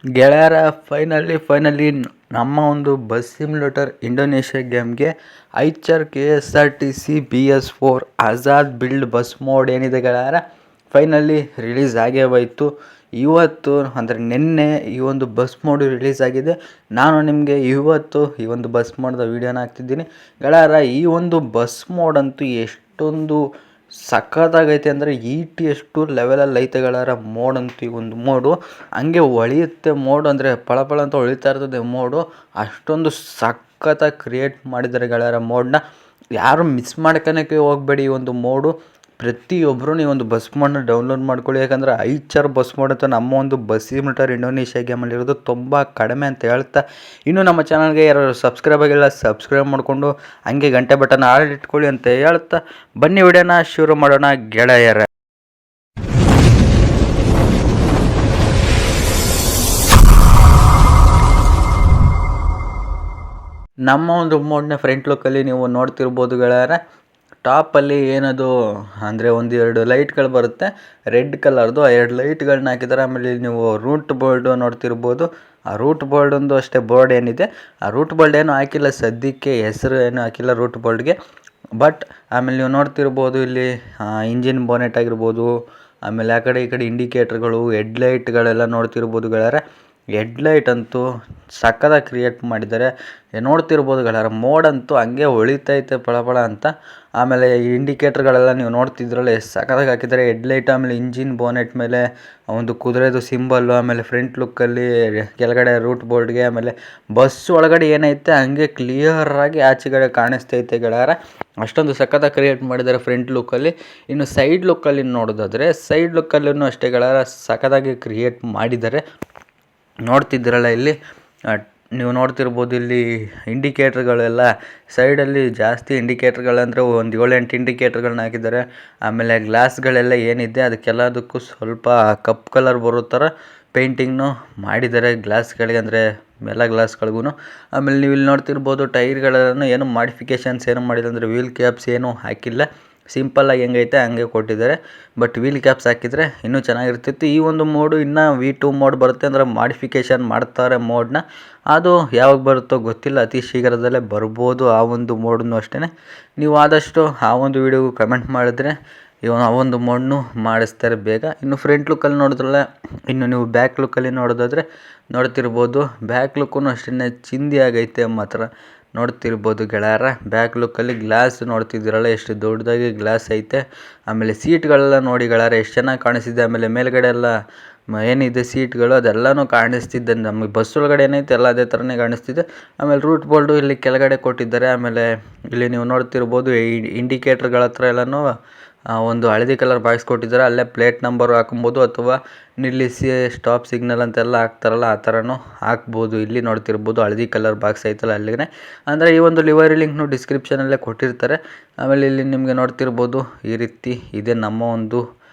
ಗೆಳೆಯರ ಫೈನಲಿ ನಮ್ಮ ಒಂದು ಬಸ್ ಸಿಮ್ಯುಲೇಟರ್ ಇಂಡೋನೇಷ್ಯಾ ಗೇಮ್ಗೆ Eicher KSRTC BS4 Azad build bus mod ಏನಿದೆ ಗೆಳೆಯರ ಫೈನಲಿ ರಿಲೀಸ್ ಆಗೇ ಹೋಯಿತು. ಇವತ್ತು ಅಂದರೆ ನಿನ್ನೆ ಈ ಒಂದು ಬಸ್ ಮೋಡ್ ರಿಲೀಸ್ ಆಗಿದೆ. ನಾನು ನಿಮಗೆ ಇವತ್ತು ಈ ಒಂದು ಬಸ್ ಮೋಡ್ದ ವೀಡಿಯೋನ ಹಾಕ್ತಿದ್ದೀನಿ ಗೆಳೆಯರ. ಈ ಒಂದು ಬಸ್ ಮೋಡ್ ಅಂತೂ ಎಷ್ಟೊಂದು ಸಖತ್ತಾಗೈತೆ ಅಂದರೆ ಎಷ್ಟು ಲೆವೆಲಲ್ಲಿ ಐತೆ ಗೆಳೆಯರ. ಮೋಡ್ ಅಂತೂ ಈ ಒಂದು ಮೋಡು ಹಂಗೆ ಹೊಳೆಯುತ್ತೆ. ಮೋಡ್ ಅಂದರೆ ಪಳಪಳ ಅಂತ ಹೊಳಿತಾ ಇರ್ತದೆ ಮೋಡು. ಅಷ್ಟೊಂದು ಸಖತ್ತಾಗಿ ಕ್ರಿಯೇಟ್ ಮಾಡಿದ್ದಾರೆ ಗೆಳೆಯರ ಮೋಡನ್ನ. ಯಾರು ಮಿಸ್ ಮಾಡ್ಕೊಳಕ್ಕೆ ಹೋಗಬೇಡಿ. ಈ ಒಂದು ಮೋಡು ಪ್ರತಿಯೊಬ್ಬರು ಈ ಒಂದು ಬಸ್ ಮೋಡನ್ನ ಡೌನ್ಲೋಡ್ ಮಾಡ್ಕೊಳ್ಳಿ. ಯಾಕಂದರೆ ಐಚರ್ ಬಸ್ ಮೋಡ್ ಅಂತ ನಮ್ಮ ಒಂದು ಬಸ್ ಸಿಮ್ಯುಲೇಟರ್ ಇಂಡೋನೇಷ್ಯಾ ಗೇಮಲ್ಲಿರೋದು ತುಂಬ ಕಡಿಮೆ ಅಂತ ಹೇಳ್ತಾ, ಇನ್ನು ನಮ್ಮ ಚಾನಲ್ಗೆ ಯಾರು ಸಬ್ಸ್ಕ್ರೈಬ್ ಆಗಿಲ್ಲ ಸಬ್ಸ್ಕ್ರೈಬ್ ಮಾಡಿಕೊಂಡು ಹಂಗೆ ಗಂಟೆ ಬಟನ್ ಆಲ್ ಇಟ್ಕೊಳ್ಳಿ ಅಂತ ಹೇಳ್ತಾ ಬನ್ನಿ ವಿಡಿಯೋನ ಶುರು ಮಾಡೋಣ ಗೆಳೆಯರ. ನಮ್ಮ ಒಂದು ಮೋಡ್ನ ಫ್ರಂಟ್ ಲುಕ್ಕಲ್ಲಿ ನೀವು ನೋಡ್ತಿರ್ಬೋದು ಗೆಳೆಯರ. ಟಾಪಲ್ಲಿ ಏನದು ಅಂದರೆ ಒಂದೆರಡು ಲೈಟ್ಗಳು ಬರುತ್ತೆ ರೆಡ್ ಕಲರ್ದು. ಆ ಎರಡು ಲೈಟ್ಗಳನ್ನ ಹಾಕಿದ್ದಾರೆ. ಆಮೇಲೆ ನೀವು ರೂಟ್ ಬೋರ್ಡು ನೋಡ್ತಿರ್ಬೋದು. ಆ ರೂಟ್ ಬೋರ್ಡೊಂದು ಅಷ್ಟೇ ಬೋರ್ಡ್ ಏನಿದೆ, ಆ ರೂಟ್ ಬೋರ್ಡ್ ಏನೂ ಹಾಕಿಲ್ಲ ಸದ್ಯಕ್ಕೆ, ಹೆಸರು ಏನೂ ಹಾಕಿಲ್ಲ ರೂಟ್ ಬೋರ್ಡ್ಗೆ. ಬಟ್ ಆಮೇಲೆ ನೀವು ನೋಡ್ತಿರ್ಬೋದು ಇಲ್ಲಿ ಇಂಜಿನ್ ಬೋನೆಟ್ ಆಗಿರ್ಬೋದು, ಆಮೇಲೆ ಆ ಕಡೆ ಈ ಕಡೆ ಇಂಡಿಕೇಟ್ರ್ಗಳು, ಹೆಡ್ಲೈಟ್ಗಳೆಲ್ಲ ನೋಡ್ತಿರ್ಬೋದು ಗೆಳೆಯರ. ಹೆಡ್ಲೈಟ್ ಅಂತೂ ಸಕ್ಕತ್ತಾಗಿ ಕ್ರಿಯೇಟ್ ಮಾಡಿದ್ದಾರೆ. ನೋಡ್ತಿರ್ಬೋದು ಗೆಳೆಯರ. ಮೋಡ್ ಅಂತೂ ಹಂಗೆ ಹೊಳಿತೈತೆ ಪಳಪಳ ಅಂತ. ಆಮೇಲೆ ಈ ಇಂಡಿಕೇಟ್ರ್ಗಳೆಲ್ಲ ನೀವು ನೋಡ್ತಿದ್ರಲ್ಲ ಎಷ್ಟು ಸಕ್ಕತ್ತಾಗಿ ಹಾಕಿದ್ದಾರೆ. ಹೆಡ್ಲೈಟ್ ಆಮೇಲೆ ಇಂಜಿನ್ ಬೋನೆಟ್ ಮೇಲೆ ಒಂದು ಕುದುರೆದು ಸಿಂಬಲ್ಲು, ಆಮೇಲೆ ಫ್ರಂಟ್ ಲುಕ್ಕಲ್ಲಿ ಕೆಳಗಡೆ ರೂಟ್ ಬೋರ್ಡ್ಗೆ, ಆಮೇಲೆ ಬಸ್ ಒಳಗಡೆ ಏನೈತೆ ಹಂಗೆ ಕ್ಲಿಯರಾಗಿ ಆಚೆಗಡೆ ಕಾಣಿಸ್ತೈತೆ ಗೆಳೆಯರ. ಅಷ್ಟೊಂದು ಸಖತ್ತಾಗಿ ಕ್ರಿಯೇಟ್ ಮಾಡಿದ್ದಾರೆ ಫ್ರಂಟ್ ಲುಕ್ಕಲ್ಲಿ. ಇನ್ನು ಸೈಡ್ ಲುಕ್ಕಲ್ಲಿ ನೋಡೋದಾದರೆ ಸೈಡ್ ಲುಕ್ಕಲ್ಲೂ ಅಷ್ಟೇ ಗೆಳೆಯರ ಸಖತ್ತಾಗಿ ಕ್ರಿಯೇಟ್ ಮಾಡಿದ್ದಾರೆ. ನೋಡ್ತಿದ್ದೀರಲ್ಲ ಇಲ್ಲಿ ನೀವು ನೋಡ್ತಿರ್ಬೋದು ಇಲ್ಲಿ ಇಂಡಿಕೇಟ್ರ್ಗಳೆಲ್ಲ ಸೈಡಲ್ಲಿ ಜಾಸ್ತಿ ಇಂಡಿಕೇಟ್ರ್ಗಳಂದರೆ ಒಂದು 7-8 ಇಂಡಿಕೇಟ್ರ್ಗಳನ್ನ ಹಾಕಿದ್ದಾರೆ. ಆಮೇಲೆ ಗ್ಲಾಸ್ಗಳೆಲ್ಲ ಏನಿದೆ ಅದಕ್ಕೆಲ್ಲದಕ್ಕೂ ಸ್ವಲ್ಪ ಕಪ್ ಕಲರ್ ಬರೋ ಥರ ಪೇಂಟಿಂಗ್ನು ಮಾಡಿದ್ದಾರೆ ಗ್ಲಾಸ್ಗಳಿಗೆ, ಅಂದರೆ ಎಲ್ಲ ಗ್ಲಾಸ್ಗಳಿಗೂ. ಆಮೇಲೆ ನೀವು ಇಲ್ಲಿ ನೋಡ್ತಿರ್ಬೋದು ಟೈರ್ಗಳನ್ನು ಏನು ಮಾಡಿಫಿಕೇಷನ್ಸ್ ಏನು ಮಾಡಿಲ್ಲ, ಅಂದರೆ ವೀಲ್ ಕ್ಯಾಪ್ಸ್ ಏನೂ ಹಾಕಿಲ್ಲ. ಸಿಂಪಲ್ಲಾಗಿ ಹೆಂಗೈತೆ ಹಂಗೆ ಕೊಟ್ಟಿದ್ದಾರೆ. ಬಟ್ ವೀಲ್ ಕ್ಯಾಪ್ಸ್ ಹಾಕಿದರೆ ಇನ್ನೂ ಚೆನ್ನಾಗಿರ್ತಿತ್ತು. ಈ ಒಂದು ಮೋಡು ಇನ್ನು V2 ಮೋಡ್ ಬರುತ್ತೆ, ಅಂದರೆ ಮಾಡಿಫಿಕೇಷನ್ ಮಾಡ್ತಾರೆ ಮೋಡನ್ನ. ಅದು ಯಾವಾಗ ಬರುತ್ತೋ ಗೊತ್ತಿಲ್ಲ, ಅತಿ ಶೀಘ್ರದಲ್ಲೇ ಬರ್ಬೋದು ಆ ಒಂದು ಮೋಡನ್ನು ಅಷ್ಟೇ. ನೀವು ಆದಷ್ಟು ಆ ಒಂದು ವೀಡಿಯೋಗೂ ಕಮೆಂಟ್ ಮಾಡಿದ್ರೆ ಆ ಒಂದು ಮೋಡನ್ನು ಮಾಡಿಸ್ತಾರೆ ಬೇಗ. ಇನ್ನು ಫ್ರಂಟ್ ಲುಕ್ಕಲ್ಲಿ ನೋಡಿದ್ರಲ್ಲ, ಇನ್ನು ನೀವು ಬ್ಯಾಕ್ ಲುಕ್ಕಲ್ಲಿ ನೋಡೋದಾದರೆ ನೋಡ್ತಿರ್ಬೋದು ಬ್ಯಾಕ್ ಲುಕ್ಕೂ ಅಷ್ಟೇ ಚಿಂದಿ ಆಗೈತೆ ಮಾತ್ರ. ನೋಡ್ತಿರ್ಬೋದು ಗೆಳೆಯರ. ಬ್ಯಾಕ್ ಲುಕ್ಕಲ್ಲಿ ಗ್ಲಾಸ್ ನೋಡ್ತಿದ್ದೀರಲ್ಲ ಎಷ್ಟು ದೊಡ್ಡದಾಗಿ ಗ್ಲಾಸ್ ಐತೆ. ಆಮೇಲೆ ಸೀಟ್ಗಳೆಲ್ಲ ನೋಡಿ ಗೆಳೆಯರ ಎಷ್ಟು ಚೆನ್ನಾಗಿ ಕಾಣಿಸ್ತಿದೆ. ಆಮೇಲೆ ಮೇಲ್ಗಡೆ ಎಲ್ಲ ಏನಿದೆ ಸೀಟ್ಗಳು ಅದೆಲ್ಲನೂ ಕಾಣಿಸ್ತಿದ್ದೆ. ನಮಗೆ ಬಸ್ ಒಳಗಡೆ ಏನೈತೆ ಎಲ್ಲ ಅದೇ ಥರನೇ ಕಾಣಿಸ್ತಿದೆ. ಆಮೇಲೆ ರೂಟ್ ಬೋರ್ಡು ಇಲ್ಲಿ ಕೆಳಗಡೆ ಕೊಟ್ಟಿದ್ದಾರೆ. ಆಮೇಲೆ ಇಲ್ಲಿ ನೀವು ನೋಡ್ತಿರ್ಬೋದು ಇಂಡಿಕೇಟ್ರ್ಗಳ ಹತ್ರ ಎಲ್ಲನೂ ಒಂದು ಹಳದಿ ಕಲರ್ ಬಾಕ್ಸ್ ಕೊಟ್ಟಿದ್ದಾರೆ. ಅಲ್ಲೇ ಪ್ಲೇಟ್ ನಂಬರು ಹಾಕೊಬೋದು, ಅಥವಾ ನಿಲ್ಲಿಸಿ ಸ್ಟಾಪ್ ಸಿಗ್ನಲ್ ಅಂತೆಲ್ಲ ಹಾಕ್ತಾರಲ್ಲ ಆ ಥರನೂ ಹಾಕ್ಬೋದು. ಇಲ್ಲಿ ನೋಡ್ತಿರ್ಬೋದು ಹಳದಿ ಕಲರ್ ಬಾಕ್ಸ್ ಐತಲ್ಲ ಅಲ್ಲಿಗೆ. ಅಂದರೆ ಈ ಒಂದು ಲಿವರಿ ಲಿಂಕ್ನು ಡಿಸ್ಕ್ರಿಪ್ಷನಲ್ಲೇ ಕೊಟ್ಟಿರ್ತಾರೆ. ಆಮೇಲೆ ಇಲ್ಲಿ ನಿಮಗೆ ನೋಡ್ತಿರ್ಬೋದು ಈ ರೀತಿ ಇದೆ ನಮ್ಮ ಒಂದು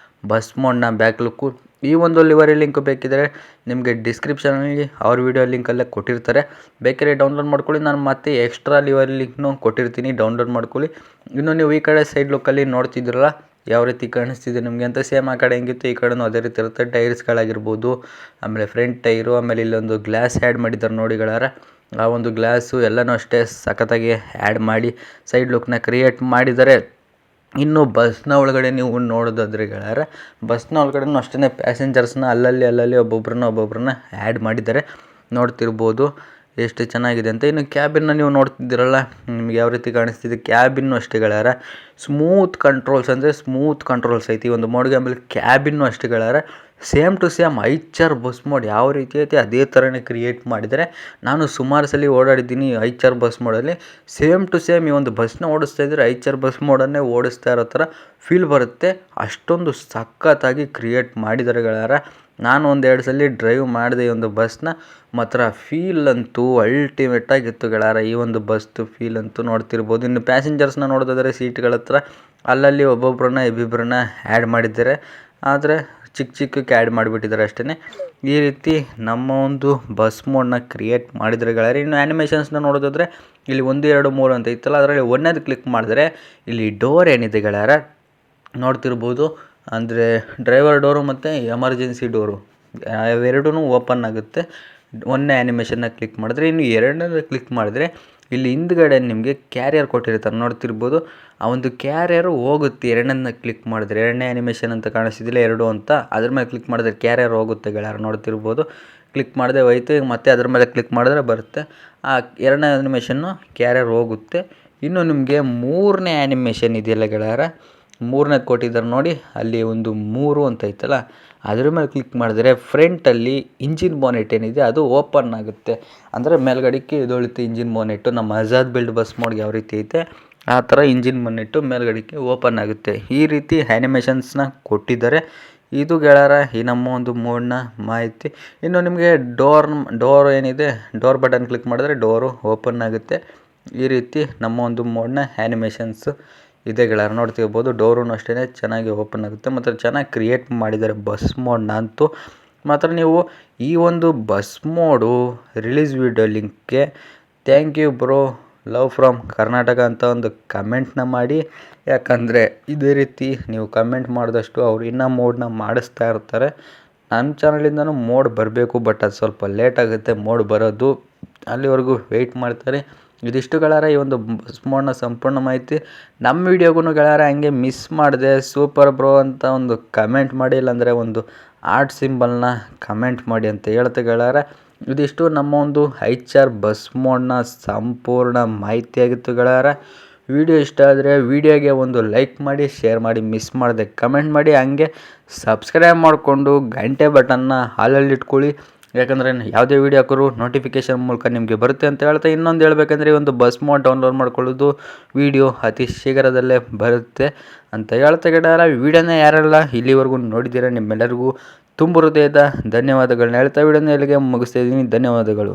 ಬಸ್ ಮೋಡ್ನ ಬ್ಯಾಕ್ ಲುಕ್ಕು. ಈ ಒಂದು ಲಿವರಿ ಲಿಂಕ್ ಬೇಕಿದ್ದರೆ ನಿಮಗೆ ಡಿಸ್ಕ್ರಿಪ್ಷನಲ್ಲಿ ಅವ್ರ ವೀಡಿಯೋ ಲಿಂಕಲ್ಲೇ ಕೊಟ್ಟಿರ್ತಾರೆ, ಬೇಕಾದ್ರೆ ಡೌನ್ಲೋಡ್ ಮಾಡ್ಕೊಳ್ಳಿ. ನಾನು ಮತ್ತೆ ಎಕ್ಸ್ಟ್ರಾ ಲಿವರಿ ಲಿಂಕ್ನು ಕೊಟ್ಟಿರ್ತೀನಿ, ಡೌನ್ಲೋಡ್ ಮಾಡ್ಕೊಳ್ಳಿ. ಇನ್ನು ನೀವು ಈ ಕಡೆ ಸೈಡ್ ಲುಕ್ಕಲ್ಲಿ ನೋಡ್ತಿದ್ದೀರಲ್ಲ ಯಾವ ರೀತಿ ಕಾಣಿಸ್ತಿದೆ ನಿಮಗೆ ಅಂತ, ಸೇಮ್ ಆ ಕಡೆ ಹೆಂಗಿತ್ತು ಈ ಕಡೆನೂ ಅದೇ ರೀತಿ ಇರುತ್ತೆ. ಟೈರ್ಸ್ಗಳಾಗಿರ್ಬೋದು, ಆಮೇಲೆ ಫ್ರಂಟ್ ಟೈರು, ಆಮೇಲೆ ಇಲ್ಲೊಂದು ಗ್ಲಾಸ್ ಆ್ಯಡ್ ಮಾಡಿದ್ದಾರೆ ನೋಡಿ ಗೆಳೆಯರ. ಆ ಒಂದು ಗ್ಲಾಸು ಎಲ್ಲನೂ ಅಷ್ಟೇ ಸಖತ್ತಾಗಿ ಆ್ಯಡ್ ಮಾಡಿ ಸೈಡ್ ಲುಕ್ನ ಕ್ರಿಯೇಟ್ ಮಾಡಿದ್ದಾರೆ. ಇನ್ನು ಬಸ್ನ ಒಳಗಡೆ ನೀವು ನೋಡೋದಾದ್ರೆ ಗೆಳೆಯರ, ಬಸ್ನ ಒಳಗಡೆನೂ ಅಷ್ಟೇ ಪ್ಯಾಸೆಂಜರ್ಸ್ನ ಅಲ್ಲಲ್ಲಿ ಒಬ್ಬೊಬ್ರನ್ನ ಆ್ಯಡ್ ಮಾಡಿದ್ದಾರೆ. ನೋಡ್ತಿರ್ಬೋದು ಎಷ್ಟು ಚೆನ್ನಾಗಿದೆ ಅಂತ. ಇನ್ನು ಕ್ಯಾಬಿನ್ನ ನೀವು ನೋಡ್ತಿದ್ದೀರಲ್ಲ ನಿಮ್ಗೆ ಯಾವ ರೀತಿ ಕಾಣಿಸ್ತಿದೆ. ಕ್ಯಾಬಿನ್ನು ಅಷ್ಟೇ ಗೆಳೆಯರ ಸ್ಮೂತ್ ಕಂಟ್ರೋಲ್ಸ್ ಐತಿ ಈ ಒಂದು ಮೋಡ್ಗೆ. ಆಮೇಲೆ ಕ್ಯಾಬಿನ್ನು ಅಷ್ಟೇ ಗೆಳೆಯರ same to same Eicher bus mode ಯಾವ ರೀತಿ ಐತೆ ಅದೇ ಥರನೇ ಕ್ರಿಯೇಟ್ ಮಾಡಿದರೆ. ನಾನು ಸುಮಾರು ಸಲ ಓಡಾಡಿದ್ದೀನಿ ಐಚರ್ ಬಸ್ ಮೋಡಲ್ಲಿ. ಸೇಮ್ ಟು ಸೇಮ್ ಈ ಒಂದು ಬಸ್ನ ಓಡಿಸ್ತಾ ಇದ್ದರೆ ಐಚರ್ ಬಸ್ ಮೋಡನ್ನೇ ಓಡಿಸ್ತಾ ಇರೋ ಥರ ಫೀಲ್ ಬರುತ್ತೆ. ಅಷ್ಟೊಂದು ಸಖತ್ತಾಗಿ ಕ್ರಿಯೇಟ್ ಮಾಡಿದ್ದಾರೆ ಗೆಳೆಯರ. ನಾನು 1-2 ಸಲ ಡ್ರೈವ್ ಮಾಡಿದೆ ಈ ಒಂದು ಬಸ್ನ. ಮಾತ್ರ ಫೀಲ್ ಅಂತೂ ಅಲ್ಟಿಮೇಟಾಗಿತ್ತು ಗೆಳೆಯರ. ಈ ಒಂದು ಬಸ್ದು ಫೀಲ್ ಅಂತೂ ನೋಡ್ತಿರ್ಬೋದು. ಇನ್ನು ಪ್ಯಾಸೆಂಜರ್ಸ್ನ ನೋಡೋದಾದರೆ ಸೀಟ್ಗಳ ಹತ್ರ ಅಲ್ಲಲ್ಲಿ ಇಬ್ಬಿಬ್ಬರನ್ನ ಆ್ಯಡ್ ಮಾಡಿದ್ದಾರೆ, ಆದರೆ ಚಿಕ್ಕಕ್ಕೆ ಆ್ಯಡ್ ಮಾಡಿಬಿಟ್ಟಿದ್ದಾರೆ ಅಷ್ಟೇ. ಈ ರೀತಿ ನಮ್ಮ ಒಂದು ಬಸ್ ಮೋಡನ್ನ ಕ್ರಿಯೇಟ್ ಮಾಡಿದರೆ ಗೆಳೆಯರ. ಇನ್ನು ಆ್ಯನಿಮೇಷನ್ಸ್ನ ನೋಡೋದಾದರೆ ಇಲ್ಲಿ 1, 2, 3 ಅಂತ ಇತ್ತಲ್ಲ, ಅದರಲ್ಲಿ ಒಂದನೇದು ಕ್ಲಿಕ್ ಮಾಡಿದ್ರೆ ಇಲ್ಲಿ ಡೋರ್ ಏನಿದೆ ಗೆಳೆಯರ ನೋಡ್ತಿರ್ಬೋದು, ಅಂದರೆ ಡ್ರೈವರ್ ಡೋರು ಮತ್ತು ಎಮರ್ಜೆನ್ಸಿ ಡೋರು ಅವೆರಡೂ ಓಪನ್ ಆಗುತ್ತೆ. ಒಂದನೇ ಆ್ಯನಿಮೇಷನ್ನ ಕ್ಲಿಕ್ ಮಾಡಿದ್ರೆ, ಇನ್ನು ಎರಡನೇದು ಕ್ಲಿಕ್ ಮಾಡಿದ್ರೆ ಇಲ್ಲಿ ಹಿಂದ್ಗಡೆ ನಿಮಗೆ ಕ್ಯಾರಿಯರ್ ಕೊಟ್ಟಿರ್ತಾರೆ ನೋಡ್ತಿರ್ಬೋದು. ಆ ಒಂದು ಕ್ಯಾರಿಯರು ಹೋಗುತ್ತೆ ಎರಡನೇದನ್ನ ಕ್ಲಿಕ್ ಮಾಡಿದ್ರೆ. ಎರಡನೇ ಆ್ಯನಿಮೇಷನ್ ಅಂತ ಕಾಣಿಸ್ತಿದ್ದಿಲ್ಲ 2 ಅಂತ, ಅದ್ರ ಮೇಲೆ ಕ್ಲಿಕ್ ಮಾಡಿದ್ರೆ ಕ್ಯಾರಿಯರ್ ಹೋಗುತ್ತೆ ಗೆಳೆಯರು ನೋಡ್ತಿರ್ಬೋದು. ಕ್ಲಿಕ್ ಮಾಡಿದೆ ಹೋಯ್ತು. ಈಗ ಮತ್ತೆ ಅದ್ರ ಮೇಲೆ ಕ್ಲಿಕ್ ಮಾಡಿದ್ರೆ ಬರುತ್ತೆ. ಆ ಎರಡನೇ ಆ್ಯನಿಮೇಷನ್ನು ಕ್ಯಾರಿಯರ್ ಹೋಗುತ್ತೆ. ಇನ್ನು ನಿಮಗೆ ಮೂರನೇ ಆ್ಯನಿಮೇಷನ್ ಇದೆಯಲ್ಲ ಗೆಳೆಯರ, ಮೂರನೇದು ಕೊಟ್ಟಿದ್ದಾರೆ ನೋಡಿ, ಅಲ್ಲಿ ಒಂದು 3 ಅಂತ ಐತಲ್ಲ, ಅದ್ರ ಮೇಲೆ ಕ್ಲಿಕ್ ಮಾಡಿದ್ರೆ ಫ್ರಂಟಲ್ಲಿ ಇಂಜಿನ್ ಬೋನೆಟ್ ಏನಿದೆ ಅದು ಓಪನ್ ಆಗುತ್ತೆ. ಅಂದರೆ ಮೇಲ್ಗಡೆಗೆ ಇದೊಳಿತು ಇಂಜಿನ್ ಬೋನೆಟ್ಟು. ನಮ್ಮ ಆಜಾದ್ ಬಿಲ್ಡ್ ಬಸ್ ಮೋಡ್ಗೆ ಯಾವ ರೀತಿ ಐತೆ ಆ ಥರ ಇಂಜಿನ್ ಬೋನೆಟ್ಟು ಮೇಲ್ಗಡೆಗೆ ಓಪನ್ ಆಗುತ್ತೆ. ಈ ರೀತಿ ಆ್ಯನಿಮೇಷನ್ಸ್ನ ಕೊಟ್ಟಿದ್ದಾರೆ. ಇದು ಗೆಳೆಯರ ಈ ನಮ್ಮ ಒಂದು ಮೋಡ್ನ ಮಾಹಿತಿ. ಇನ್ನು ನಿಮಗೆ ಡೋರ್ ಏನಿದೆ, ಡೋರ್ ಬಟನ್ ಕ್ಲಿಕ್ ಮಾಡಿದ್ರೆ ಡೋರು ಓಪನ್ ಆಗುತ್ತೆ. ಈ ರೀತಿ ನಮ್ಮ ಒಂದು ಮೋಡ್ನ ಆ್ಯನಿಮೇಷನ್ಸ್ ಇದೆ ಗೆಳೆಯರು ನೋಡ್ತಿರ್ಬೋದು. ಡೋರೂ ಅಷ್ಟೇ ಚೆನ್ನಾಗಿ ಓಪನ್ ಆಗುತ್ತೆ ಮತ್ತು ಚೆನ್ನಾಗಿ ಕ್ರಿಯೇಟ್ ಮಾಡಿದ್ದಾರೆ ಬಸ್ ಮೋಡ್ನ ಅಂತೂ. ಮಾತ್ರ ನೀವು ಈ ಒಂದು ಬಸ್ ಮೋಡು ರಿಲೀಸ್ ವಿಡಿಯೋ ಲಿಂಕ್ಗೆ thank you bro, love from Karnataka ಅಂತ ಒಂದು ಕಮೆಂಟ್ನ ಮಾಡಿ. ಯಾಕಂದರೆ ಇದೇ ರೀತಿ ನೀವು ಕಮೆಂಟ್ ಮಾಡಿದಷ್ಟು ಅವ್ರು ಇನ್ನೂ ಮೋಡ್ನ ಮಾಡಿಸ್ತಾ ಇರ್ತಾರೆ. ನನ್ನ ಚಾನಲಿಂದನೂ ಮೋಡ್ ಬರಬೇಕು, ಬಟ್ ಅದು ಸ್ವಲ್ಪ ಲೇಟ್ ಆಗುತ್ತೆ ಮೋಡ್ ಬರೋದು. ಅಲ್ಲಿವರೆಗೂ ವೆಯ್ಟ್ ಮಾಡ್ತಾರೆ. ಇದಿಷ್ಟು ಗೆಳೆಯರ ಈ ಒಂದು ಬಸ್ ಮೋಡ್ನ ಸಂಪೂರ್ಣ ಮಾಹಿತಿ. ನಮ್ಮ ವೀಡಿಯೋಗೂ ಗೆಳೆಯರ ಹಂಗೆ ಮಿಸ್ ಮಾಡಿದೆ ಸೂಪರ್ ಬ್ರೋ ಅಂತ ಒಂದು ಕಮೆಂಟ್ ಮಾಡಿ, ಇಲ್ಲಾಂದರೆ ಒಂದು ಆರ್ಟ್ ಸಿಂಬಲ್ನ ಕಮೆಂಟ್ ಮಾಡಿ ಅಂತ ಹೇಳ್ತೆ ಗೆಳೆಯರ. ಇದಿಷ್ಟು ನಮ್ಮ ಒಂದು HR ಬಸ್ ಮೋಡ್ನ ಸಂಪೂರ್ಣ ಮಾಹಿತಿಯಾಗಿತ್ತು ಗೆಳೆಯರ. ವಿಡಿಯೋ ಇಷ್ಟ ಆದರೆ ವಿಡಿಯೋಗೆ ಒಂದು ಲೈಕ್ ಮಾಡಿ, ಶೇರ್ ಮಾಡಿ, ಮಿಸ್ ಮಾಡದೆ ಕಮೆಂಟ್ ಮಾಡಿ, ಹಂಗೆ ಸಬ್ಸ್ಕ್ರೈಬ್ ಮಾಡಿಕೊಂಡು ಗಂಟೆ ಬಟನ್ನ ಹಾಲಲ್ಲಿ ಇಟ್ಕೊಳ್ಳಿ. ಯಾಕಂದರೆ ಯಾವುದೇ ವೀಡಿಯೋ ಹಾಕೋರು ನೋಟಿಫಿಕೇಷನ್ ಮೂಲಕ ನಿಮಗೆ ಬರುತ್ತೆ ಅಂತ ಹೇಳ್ತಾ, ಇನ್ನೊಂದು ಹೇಳ್ಬೇಕಂದ್ರೆ ಒಂದು ಬಸ್ ಮೋಡ್ ಡೌನ್ಲೋಡ್ ಮಾಡ್ಕೊಳ್ಳೋದು ವಿಡಿಯೋ ಅತಿ ಶೀಘ್ರದಲ್ಲೇ ಬರುತ್ತೆ ಅಂತ ಹೇಳ್ತಾ ಗೆಳೆಯರ, ವಿಡಿಯೋನ ಯಾರೆಲ್ಲ ಇಲ್ಲಿವರೆಗೂ ನೋಡಿದ್ದೀರಾ ನಿಮ್ಮೆಲ್ಲರಿಗೂ ತುಂಬ ಹೃದಯದ ಧನ್ಯವಾದಗಳನ್ನ ಹೇಳ್ತಾ ವಿಡಿಯೋನ ಇಲ್ಲಿಗೆ ಮುಗಿಸ್ತಾ ಇದ್ದೀನಿ. ಧನ್ಯವಾದಗಳು.